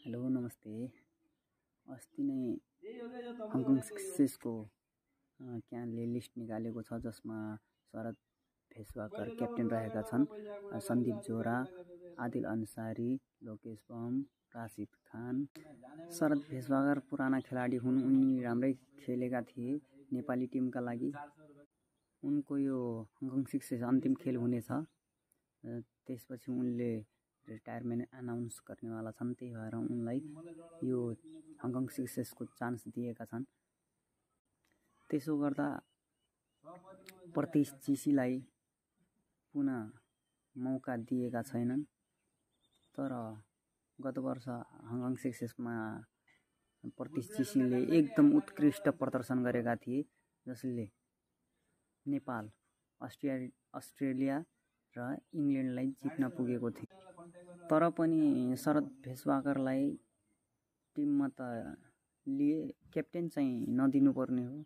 Hello नमस्ते। अस्ति नै हङकङ सिक्सेसको क्यानले लिस्ट निकालेको छ जसमा शरद भेष्वाकर क्याप्टेन रहेका छन्। सन्दीप जोरा, आदिल अन्सारी, लोकेश बम, राशिद खान। शरद भेष्वाकर पुराना खेलाडी हुन्, उनी राम्रै खेलेका थिए नेपाली टिमका लागि। उनको यो हङकङ सिक्सेस अन्तिम खेल हुनेछ, त्यसपछि उनले रिटायरमेन्ट अनाउन्स गर्नेवाला छन्। त्यही भएर उनलाई यो हङकङ सिक्सेसको चान्स दिएका छन्। त्यसो गर्दा प्रतीश चिसीलाई पुनः मौका दिएका छैनन्। तर गत वर्ष हङकङ सिक्सेसमा प्रतीश चिसीले एकदम उत्कृष्ट प्रदर्शन गरेका थिए, जसले नेपाल, अस्ट्रेलिया र इङ्ल्यान्डलाई जित्न पुगेको थियो। तर पनि शरद भेष्वाकरलाई टिममा त लिए, क्याप्टेन चाहिँ नदिनुपर्ने हो।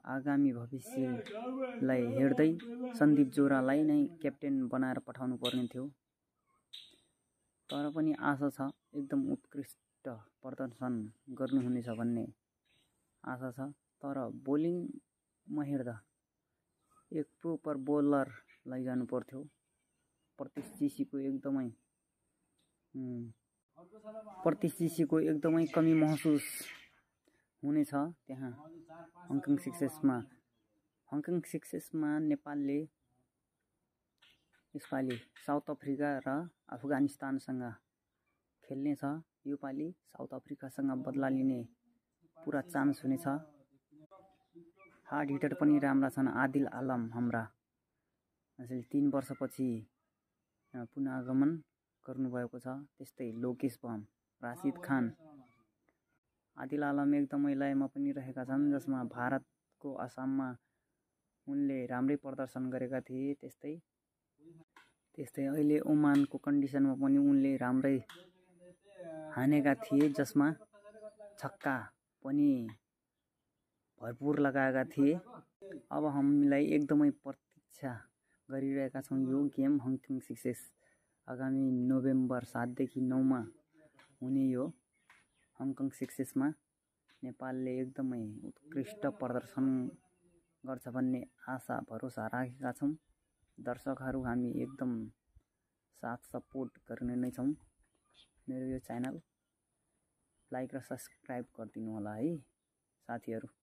आगामी भविष्यलाई हेर्दै सन्दीप जोरालाई नै क्याप्टेन बनाएर पठाउनु पर्ने थियो। तर पनि आशा छ, एकदम उत्कृष्ट प्रदर्शन गर्नुहुनेछ भन्ने आशा छ। तर बोलिङमा हेर्दा एक प्रोपर बोलर लैजानु पर्थ्यो। प्रतीश चिसीको एकदमै कमी महसुस हुनेछ त्यहाँ हङकङ सिक्सेसमा। नेपालले यसपालि साउथ अफ्रिका र अफगानिस्तानसँग खेल्नेछ। योपालि साउथ अफ्रिकासँग बदला लिने पुरा चान्स हुनेछ। हार्ड हिटर पनि राम्रा छन्। आदिल आलम हाम्रा 3 वर्षपछि पुनः आगमन गर्नुभएको छ। त्यस्तै लोकेश बम, राशिद खान, आदिल आलम एकदमै लयमा पनि रहेका छन्, जसमा भारतको असममा उनले राम्रै प्रदर्शन गरेका थिए। त्यस्तै अहिले ओमानको कन्डिसनमा पनि उनले राम्रै हानेका थिए, जसमा छक्का पनि भरपुर लगाएका थिए। अब हामीलाई एकदमै प्रतीक्षा गरिरहेका छौँ यो गेम हङकङ सिक्सेस। आगामी नोभेम्बर 7 देखि 9 हुने यो हङकङ सिक्सेसमा नेपालले एकदमै उत्कृष्ट प्रदर्शन गर्छ भन्ने आशा भरोसा राखेका छौँ। दर्शकहरू हामी एकदम साथ सपोर्ट गर्ने नै छौँ। मेरो यो च्यानल लाइक र सब्सक्राइब गरिदिनु होला है साथीहरू।